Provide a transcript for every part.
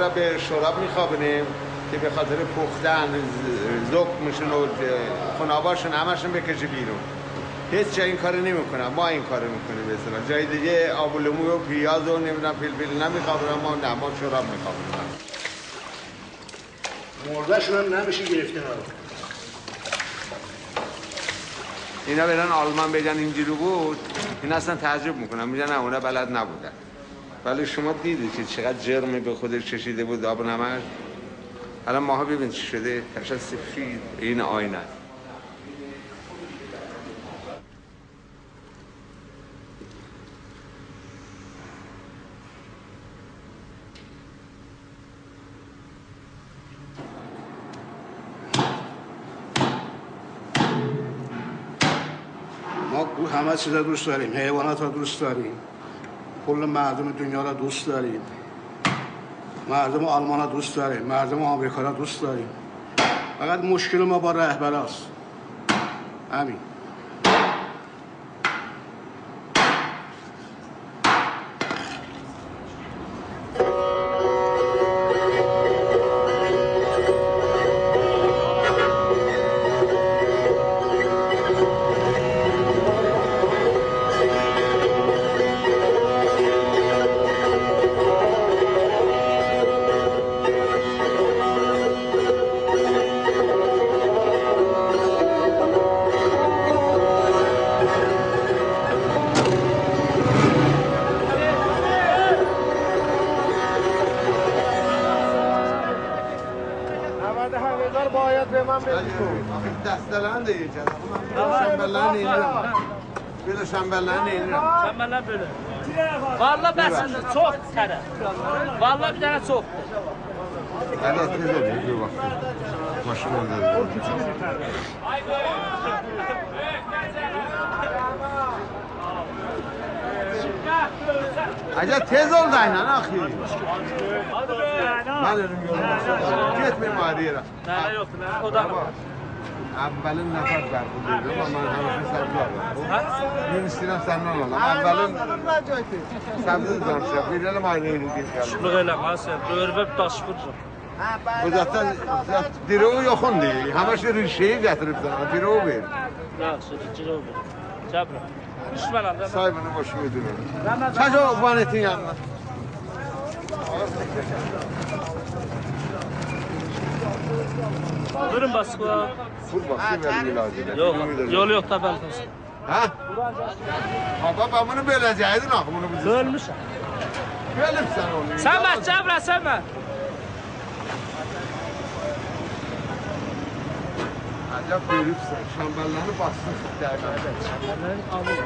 را به شراب میخوابونیم که به خاطر پختن زکمشون و خناباشون همشون بکشه بیرون. هیچ جا این کارو نمیکنن، ما این کارو میکنیم. به اصطلاح جای دیگه آب و لیمو و پیاز و نمیدونم فلفل نمیخوابونن، ما نه، ما شراب میخوابونن. مردهشون هم نمیشه گرفته. اینا برن آلمان بگن اینجوری بود، این اصلا تعجب میکنن، میگن نه اونا بلد نبودن. ولی شما دیدید که چقدر جرمی به خودش چشیده بود آب و نمک. الان ماها ببین چی شده، کشت سفید این آینه. ما همه چیز را دوست داریم، حیوانات را دوست داریم، کل مردم دنیا را دوست داریم، مردم آلمان را دوست داریم، مردم آمریکا را دوست داریم. فقط مشکل ما با رهبراست. همین. Şamberler böyle. Vallahi ben sana çok kere. Vallahi bir tane çok. Hadi tez oluyor bir bak. Başım oluyor. Acaba tez oldu aynen ahi. Ben dedim yolda. Gitme Mariye'ye. Ne yok ne? O da mı? Evvelin nefes verdim ama ben hemşire sabzı aldım. Ben istedim senden olalım. Evvelin sabzı danışacak. Verelim aynı Şunu öyle masaya. Örüp taş vuracak. Bu zaten direği yokun değil. Hemşire şeyi getirip sana. Direği ver. Yaxşı, direği ver. Cabra. Düşman aldı. Sahibinin başını ödülür. Çaç o vanetin yanına. Buyurun baskı. Full baskı verir ilacı. Yok, yol yok da ben. Ha? Baba ben bunu böleceydin ah bunu bize. Bölmüşüm. Bölüm sen onu. Sen ben Cabra sen ben. Acaba bölüpsen şamberlerini bastın. Şamberlerini alıyor.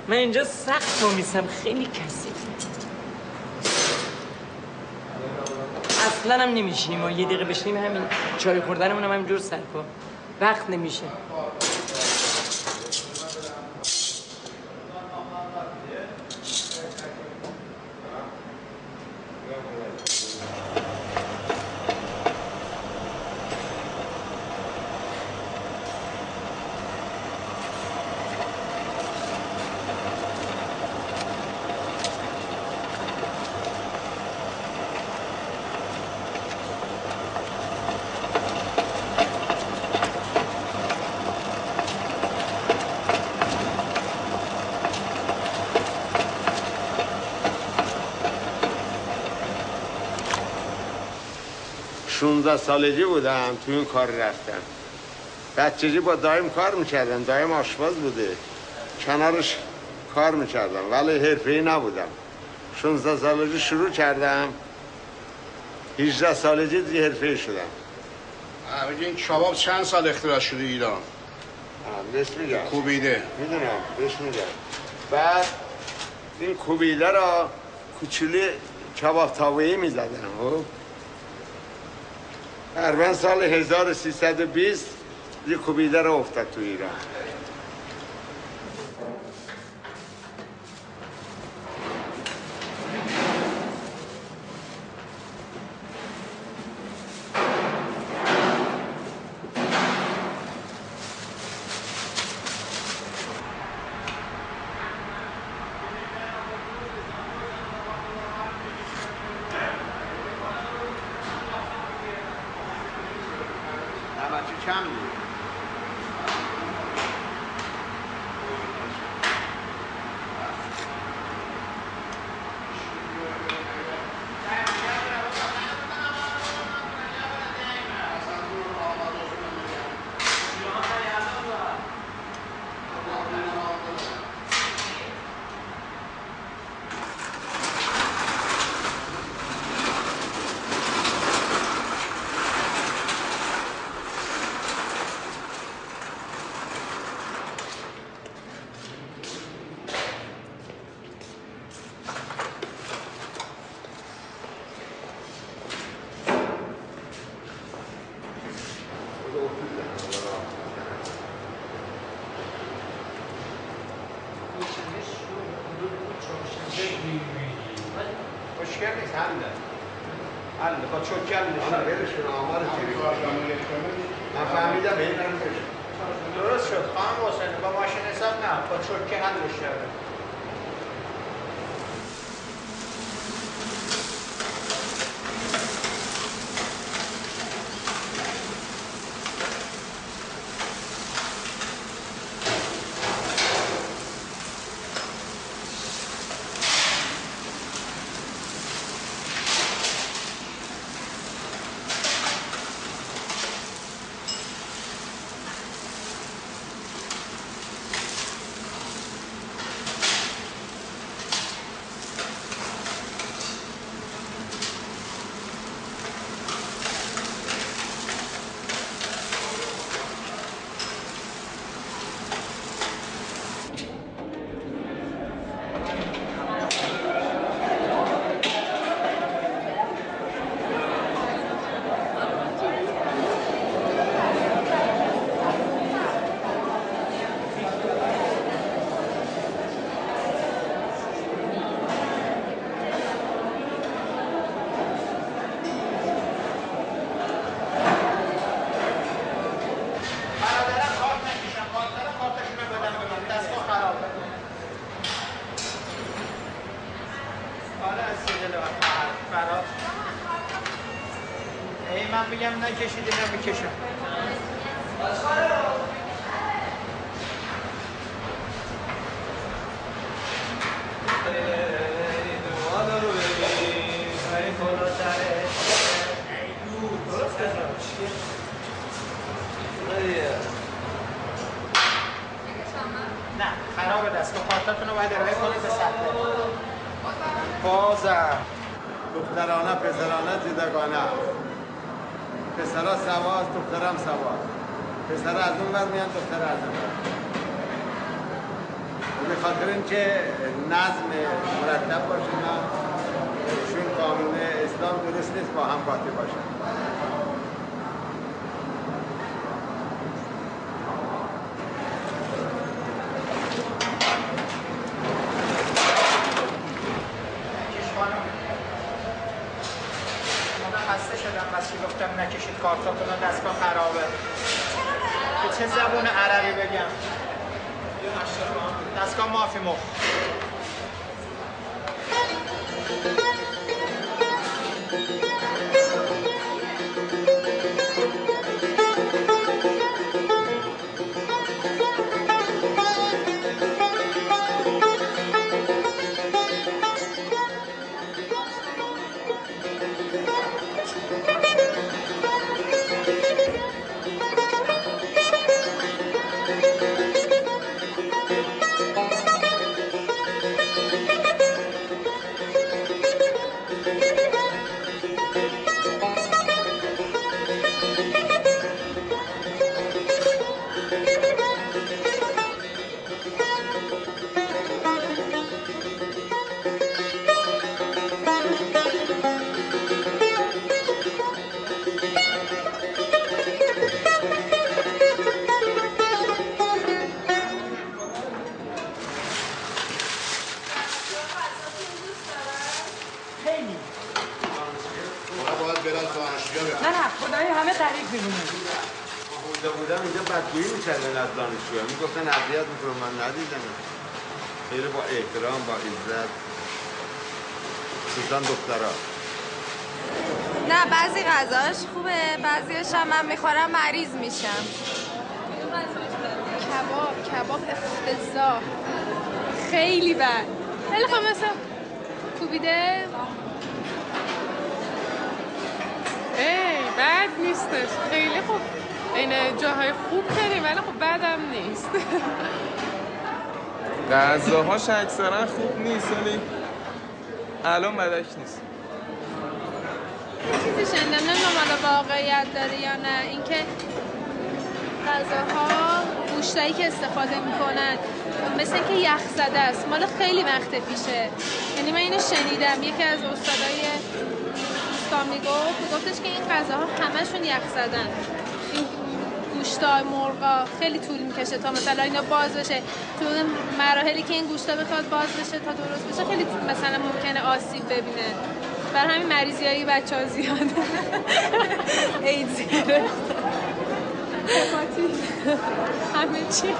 من اینجا سخت رو میسم خیلی کسی اصلا هم نمیشینیم و یه دقیقه بشینیم همین چای خوردنمون هم همینجور سر کن وقت نمیشه 16 سالگی بودم تو این کار رفتم. بچگی با دایم کار میکردم، دایم آشپز بوده، کنارش کار میکردم ولی حرفه‌ای نبودم. 16 سالگی شروع کردم، 18 سالگی دیگه حرفه‌ای شدم. این کباب چند سال اختراع شده ایران؟ بهش میگم کوبیده. میدونم بهش میگم. بعد این کوبیده را کوچولی کباب تاوه‌ای میزدن. خب تقریبا سال 1320 یه کوبیده را افتاد تو ایران. کم بود. مشکل نیست، حله با چوکی هم نیست. حالا برشون آمار تیری من فهمیدم به این هم برشون درست شد. خواهم حسین با ماشین حساب نه، با چوکی حلش کرده. من میگم نکشیدی نمیکشم. نه خراب دستگاه پارتاتون رو باید ارائه کنید به سطح بازم دخترانه پسرانه جدگانه. پسرها سواز، دخترم سواز. پسر از اون ور میان، دختر از اون ور. به خاطر اینکه نظم مرتب باشه نه چون قانون اسلام درست نیست با هم قاطی باشن. خسته شدم بس که گفتم نکشید کارتاتون رو، دستگاه خرابه. به چه زبون عربی بگم؟ دستگاه مافی مخ. می‌مونه. بودم اینجا بدگویی می‌کردن از دانشجوها، میگفتن اذیت می‌کنن، من ندیدم. خیلی با احترام، با عزت، خصوصا دخترها. نه بعضی غذاش خوبه، بعضیش هم من میخورم مریض میشم. کباب افتضاح، خیلی بد. خیلی خوب مثلا کوبیده بد نیستش، خیلی خوب. این جاهای خوب داریم ولی خب بدم نیست. غذاهاش اکثرا خوب نیست ولی الان بدش نیست. یه چیزی شنیدم نمیدونم حالا واقعیت داره یا نه، اینکه غذاها گوشتایی که استفاده میکنن مثل اینکه یخ زده است، مال خیلی وقت پیشه. یعنی من اینو شنیدم، یکی از استادای دوستان میگفتش که این غذاها همشون یخ زدن. این گوشتای مرغا خیلی طول میکشه تا مثلا اینا باز بشه، تو مراحلی که این گوشتا بخواد باز بشه تا درست بشه خیلی مثلا ممکنه آسیب ببینه. برای همین مریضیای بچه‌ها زیاده. ایدز هپاتیت همه چی.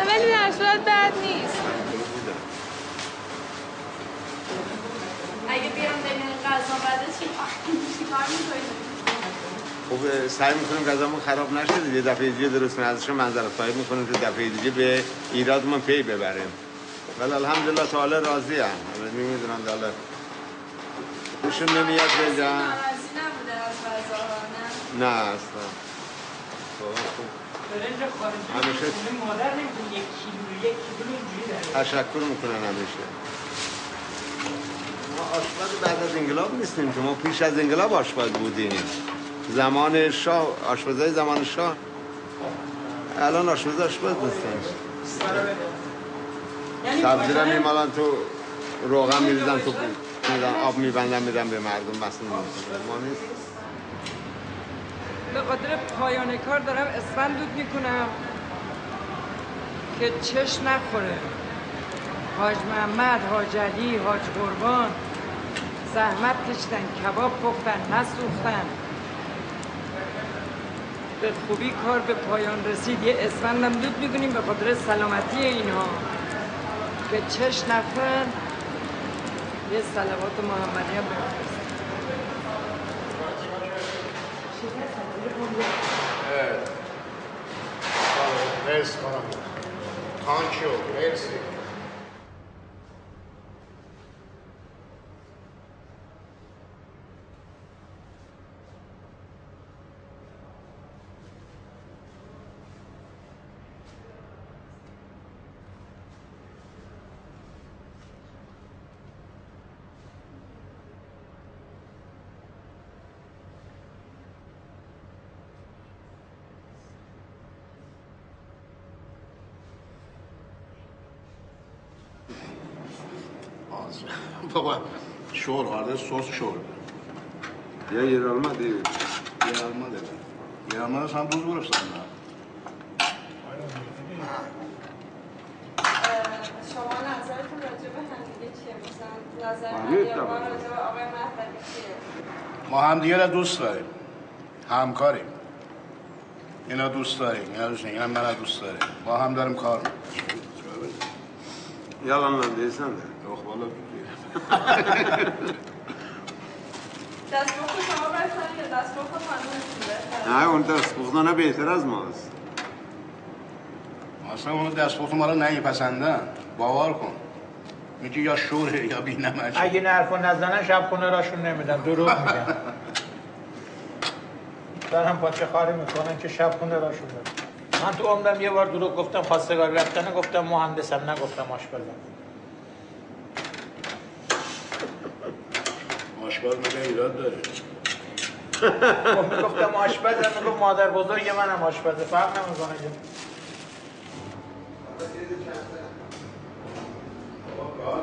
ولی در صورت بد نیست. اگه بیام بین غذا بده چیکار می‌کنید؟ خب سعی می‌کنیم غذامون خراب نشه، یه دفعه دیگه درست کنیم، ازش منظرت خواهی می‌کنیم که دفعه دیگه به ایرادمون پی ببریم. ولی الحمدلله تعالی راضی ام. نمی‌دونم حالا خوشم نمیاد بگم. ناراضی نبوده از غذاها نه؟ نه اصلا. برنج خارجی همیشه مادر نمی‌تونه یک کیلو اینجوری داره. تشکر میکنن همیشه. ما آشپز بعد از انقلاب نیستیم که ما پیش از انقلاب آشپز بودیم. زمان شاه، آشپزای زمان شاه. الان آشپز نیستن. سبزی را میمالن تو روغن میریزن تو آب میبندن میدن به مردم مسئول ما نیست. به خاطر پایان کار دارم اسفند دود میکنم که چش نخوره. حاج محمد، حاج علی، حاج قربان زحمت کشیدن، کباب پختن، نسوختن، به خوبی کار به پایان رسید. یه اسفندم دود میکنیم به خاطر سلامتی اینها که چش نخورن. یه صلوات محمدی هم بفرست. مرسی خانم. تانکیو مرسی. بابا شور vardı, sos şor. Ya yer alma değil. Yer alma dedi. Yer almazsan buz vurur sana. شما نظرتون راجع به همدیگه چیه؟ مثلا نظر آره، یا راجع به آقای مهدوی چیه؟ ما همدیگه را دوست داریم. همکاریم. اینا دوست داریم. اینا دوست داریم. اینا من دوست داریم. با هم داریم کار میکنیم. Yalanla değilsen de. Yok vallahi. دستمخت شما بهتره یا دستمخت خانم؟ نه اون دستپختانه بهتر از ماست. اصلا اون دستپخت ما رو نمیپسندن. باور کن. میگه یا شوره یا بی‌نمک. اگه این حرفو نزنن شب خونه راشون نمیدن، دروغ میگن. دارم پاچه خاری میکنن که شب خونه راشون نمیدن. من تو عمرم یه بار دروغ گفتم، خواستگاری رفتن گفتم مهندسم، نگفتم آشپزم. آشپز میگه ایراد داره. خب میگفتم آشپزم، میگفت مادر بزرگ منم آشپزه، فرق نمیکنه که. بابا